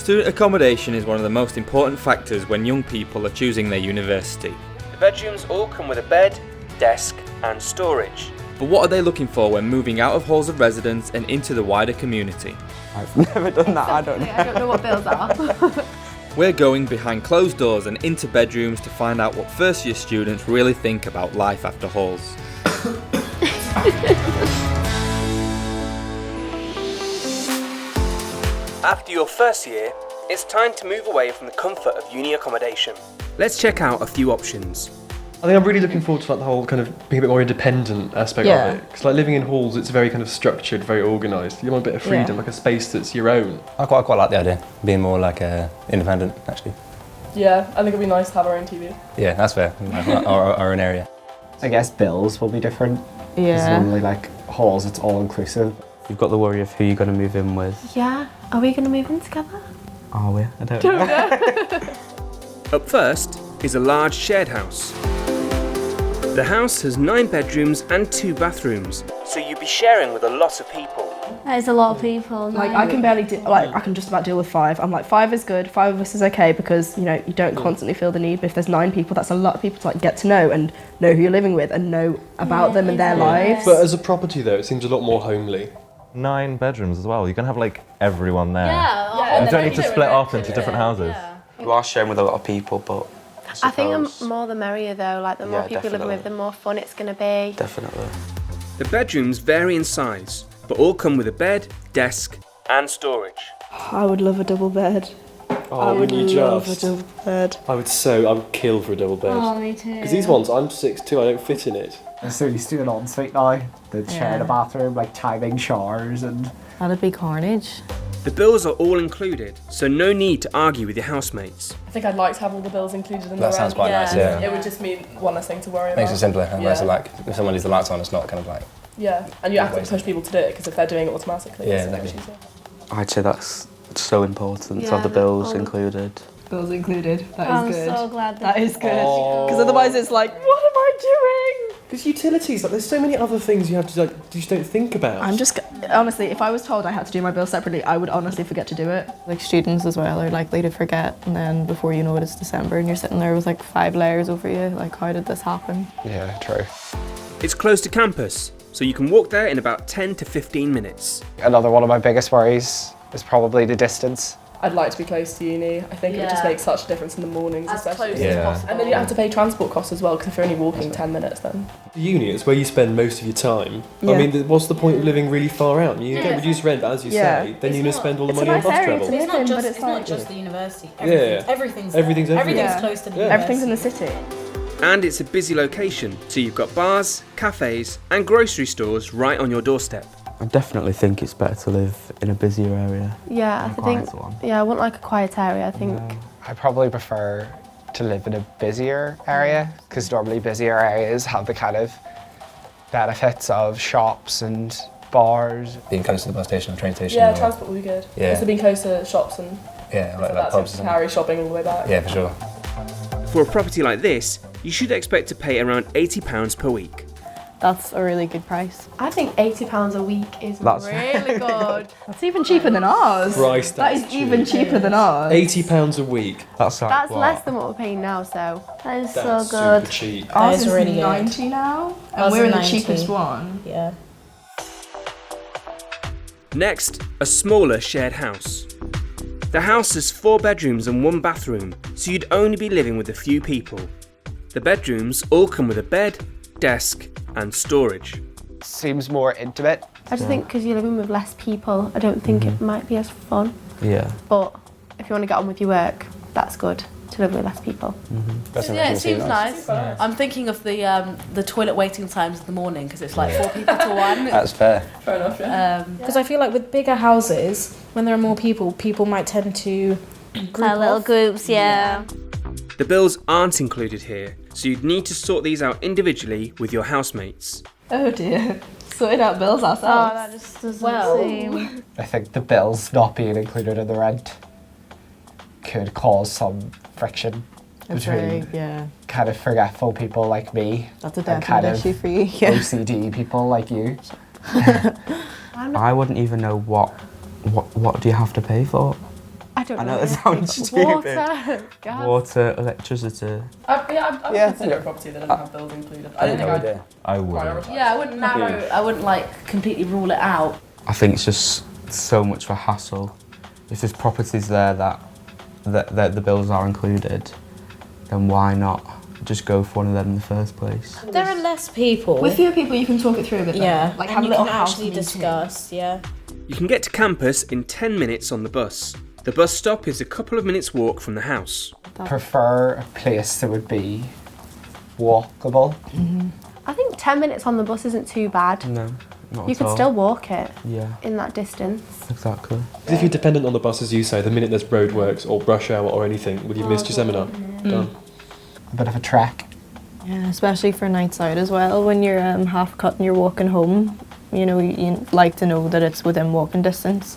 Student accommodation is one of the most important factors when young people are choosing their university. The bedrooms all come with a bed, desk and storage. But what are they looking for when moving out of halls of residence and into the wider community? I've never done that, I don't know. I don't know what bills are. We're going behind closed doors and into bedrooms to find out what first year students really think about life after halls. After your first year, it's time to move away from the comfort of uni accommodation. Let's check out a few options. I think I'm really looking forward to like the whole kind of being a bit more independent aspect of it. Because like living in halls, it's very kind of structured, very organised. You want a bit of freedom, like a space that's your own. I quite like the idea, being more like independent actually. Yeah, I think it'd be nice to have our own TV. Yeah, that's fair. our own area. I guess bills will be different. Yeah. It's normally like halls, it's all inclusive. You've got the worry of who you're going to move in with. Yeah. Are we going to move in together? Are we? I don't know. Up first is a large shared house. The house has 9 bedrooms and 2 bathrooms, so you'll be sharing with a lot of people. That is a lot of people. Like I can barely I can just about deal with 5. I'm like 5 is good, 5 of us is okay because you know you don't constantly feel the need. But if there's 9 people, that's a lot of people to like get to know and know who you're living with and know about them and their lives. But as a property though, it seems a lot more homely. 9 bedrooms as well. You can have like everyone there. Yeah. You don't need to split off into different houses. You are sharing with a lot of people, but I think the more the merrier though, like the more people you're living with, the more fun it's going to be. Definitely. The bedrooms vary in size, but all come with a bed, desk and storage. I would love a double bed. Oh, I would wouldn't you love just? a double bed. I would kill for a double bed. Oh, me too. Because these ones, I'm 6'2", I don't fit in it. I'm so used to an ensuite now. They share the bathroom, like timing showers and... That'd be carnage. The bills are all included, so no need to argue with your housemates. I think I'd like to have all the bills included in the That sounds quite nice, yeah. It would just mean one less thing to worry about. Makes it simpler, and less Yeah. like if someone leaves the lights on, it's not kind of like. Yeah, and you have to push people to do it because if they're doing it automatically, Yeah, it's so much exactly. easier. I'd say that's so important to have the bills included. Bills included. That I'm is good. so glad That is good. Because otherwise it's like, what am I doing? Because utilities, like there's so many other things you have to like, you just don't think about. I'm just, honestly, if I was told I had to do my bills separately, I would honestly forget to do it. Like students as well are likely to forget, and then before you know it, it's December and you're sitting there with like 5 layers over you. Like, how did this happen? Yeah, true. It's close to campus, so you can walk there in about 10 to 15 minutes. Another one of my biggest worries is probably the distance. I'd like to be close to uni. I think it would just make such a difference in the mornings, especially. close as possible. And then you have to pay transport costs as well, because if you're only walking 10 minutes then. The uni is where you spend most of your time. Yeah. I mean, what's the point of living really far out? You get reduced rent, but as you say, then you're going to spend all the money on bus travel. It's not just the university. Everything's Everything's close to the university. Everything's in the city. And it's a busy location, so you've got bars, cafes and grocery stores right on your doorstep. I definitely think it's better to live in a busier area. Yeah, I think. Yeah, I want like a quiet area. I think. I probably prefer to live in a busier area because normally busier areas have the kind of benefits of shops and bars. Being close to the bus station or train station. Yeah, transport would be good. Yeah. Also being close to shops and. Yeah, like that's pubs. to carry shopping all the way back. Yeah, for sure. For a property like this, you should expect to pay around £80 per week. That's a really good price. I think £80 a week is really good. That's even cheaper than ours. Christ, That is even cheaper than ours. £80 a week. That's like That's less than what we're paying now, so. That is That's so good. super cheap. Ours is is really good. 90 now, and Ours we're in is the 90. cheapest one. Yeah. Next, a smaller shared house. The house has 4 bedrooms and 1 bathroom, so you'd only be living with a few people. The bedrooms all come with a bed, desk and storage. Seems more intimate. I just think because you're living with less people, I don't think it might be as fun. Yeah. But if you want to get on with your work, that's good to live with less people. Yeah, it seems nice. I'm thinking of the toilet waiting times in the morning because it's like 4 people to 1. That's fair. Fair enough, yeah. Because I feel like with bigger houses, when there are more people, people might tend to group Little off. groups, yeah. The bills aren't included here, so you'd need to sort these out individually with your housemates. Oh dear. Sorting out bills Oh, ourselves. that just doesn't seem... I think the bills not being included in the rent could cause some friction between kind of forgetful people like me That's a and definite kind of issue for you. Yeah. OCD people like you. I wouldn't even know what do you have to pay for? I don't I know. know it sounds stupid. Water, gas. Water, electricity. I'd consider a property that doesn't have bills included. I don't think I'd I would. Yeah, I wouldn't I wouldn't like completely rule it out. I think it's just so much of a hassle. If there's properties there that the bills are included, then why not just go for one of them in the first place? There are less people. With fewer people, you can talk it through a bit. yeah, Like and have a you little can house actually meeting. discuss. Yeah. You can get to campus in 10 minutes on the bus. The bus stop is a couple of minutes walk from the house. Prefer a place that would be walkable. I think 10 minutes on the bus isn't too bad. No, not You at could all. still walk it Yeah, in that distance. exactly. If you're dependent on the bus, as you say, the minute there's roadworks or rush hour or anything, well, you've missed your seminar. Done. A bit of a trek. Yeah, especially for nights out as well. When you're half cut and you're walking home, you know, you like to know that it's within walking distance,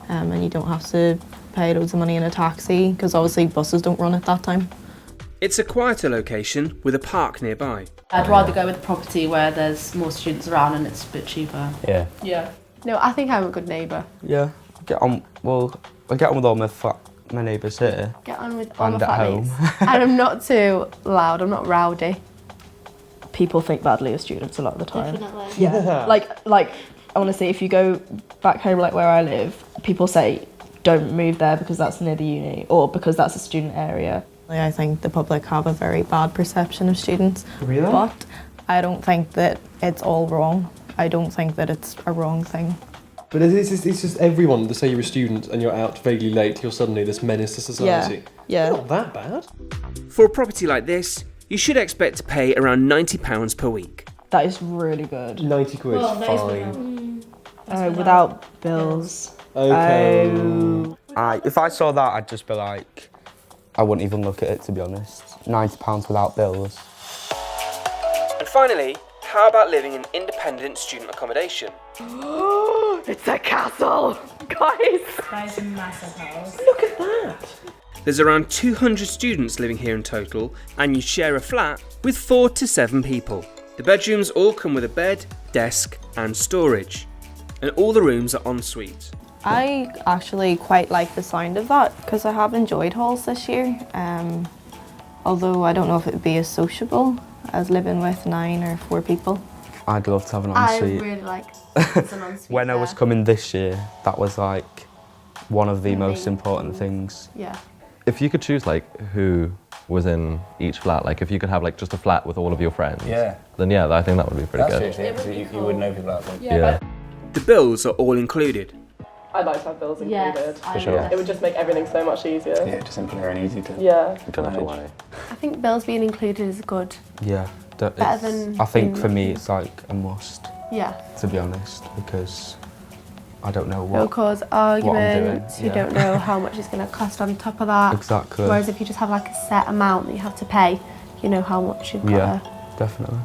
and you don't have to pay loads of money in a taxi because obviously buses don't run at that time. It's a quieter location with a park nearby. I'd rather go with a property where there's more students around and it's a bit cheaper. Yeah. Yeah. No, I think I'm a good neighbour. Yeah, get on. Well, I get on with all my neighbours here. Get on with all And my at flatmates. home. And I'm not too loud, I'm not rowdy. People think badly of students a lot of the time. Definitely. Yeah. Like honestly, if you go back home, like where I live, people say don't move there because that's near the uni or because that's a student area. I think the public have a very bad perception of students. Really? But I don't think that it's all wrong. I don't think that it's a wrong thing. But it's just everyone, to say you're a student and you're out vaguely late, you're suddenly this menace to society. Yeah. Not that bad. For a property like this, you should expect to pay around £90 per week. That is really good. 90 quid, Well, that is fine. Without bills. Okay. If I saw that, I'd just be like, I wouldn't even look at it, to be honest. £90 without bills. And finally, how about living in independent student accommodation? It's a castle, guys. That is a massive house. There's around 200 students living here in total, and you share a flat with 4 to 7 people. The bedrooms all come with a bed, desk, and storage. And all the rooms are en suite. I actually quite like the sound of that because I have enjoyed halls this year. Although I don't know if it would be as sociable as living with 9 or 4 people. I'd love to have an I ensuite. really like an ensuite. When I was coming this year, that was like one of the most important things. Yeah. If you could choose like who was in each flat, like if you could have like just a flat with all of your friends, then yeah, I think that would be pretty good. You would know people out there. Yeah. The bills are all included. I'd like to have bills Yes, For sure. It would just make everything so much easier. Yeah, just simpler and easy to Yeah. I think bills being included is good. Yeah. Better than I think being for me, it's like a must, Yeah. to be honest, because I don't know It'll what. cause doing, arguments, you yeah. don't know how much it's going to cost on top of that. Exactly. Whereas if you just have like a set amount that you have to pay, you know how much you've got Yeah, to... definitely.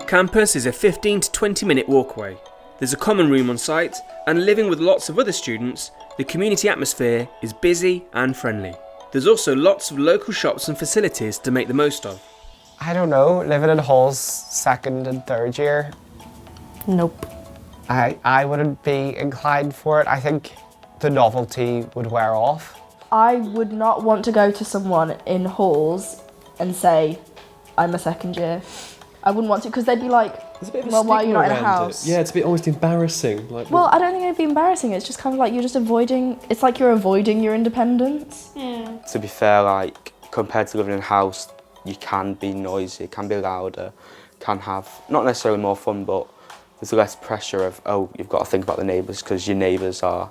Campus is a 15 to 20 minute walkway. There's a common room on site, and living with lots of other students, the community atmosphere is busy and friendly. There's also lots of local shops and facilities to make the most of. I don't know, living in halls 2nd and 3rd year, Nope. I wouldn't be inclined for it. I think the novelty would wear off. I would not want to go to someone in halls and say, I'm a 2nd year. I wouldn't want to, because they'd be like, There's a bit of a well, why are you stigma not in a around house? it. Yeah, it's a bit almost embarrassing. Like, Well, I don't think it'd be embarrassing. It's just kind of like you're just avoiding, it's like you're avoiding your independence. Yeah. To be fair, like, compared to living in a house, you can be noisy, can be louder, can have, not necessarily more fun, but there's less pressure of, oh, you've got to think about the neighbours, because your neighbours are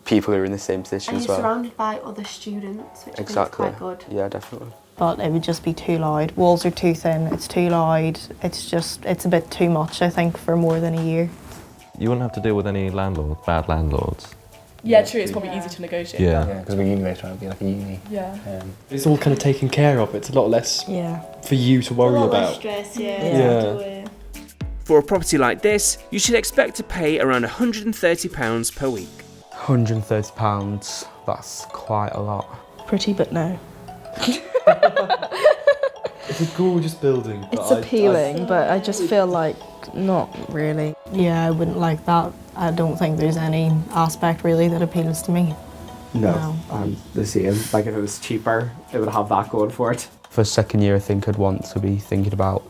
people who are in the same position And as you're well. surrounded by other students, which Exactly. I think is quite good. Yeah, definitely. But it would just be too loud. Walls are too thin, it's too loud. It's a bit too much, I think, for more than a year. You wouldn't have to deal with any landlords, bad landlords. Yeah, true. It's probably easy to negotiate. Yeah. Yeah, because we're uni-based, trying to be like a uni. Yeah. it's all kind of taken care of. It's a lot less Yeah. for you to worry about. stress, Yeah. For a property like this, you should expect to pay around £130 per week. £130, that's quite a lot. Pretty, but no. It's a gorgeous building. but It's appealing, but I just feel like not really. Yeah, I wouldn't like that. I don't think there's any aspect really that appeals to me. No, I'm the same. Like if it was cheaper, it would have that going for it. For second year, I think I'd want to be thinking about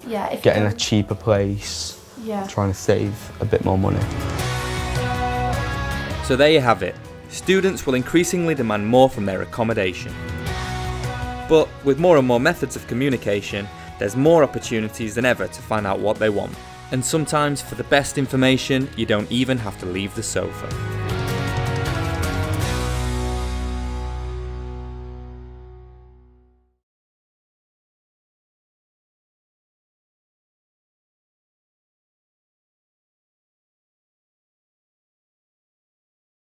getting a cheaper place, trying to save a bit more money. So there you have it. Students will increasingly demand more from their accommodation. But with more and more methods of communication, there's more opportunities than ever to find out what they want. And sometimes for the best information, you don't even have to leave the sofa.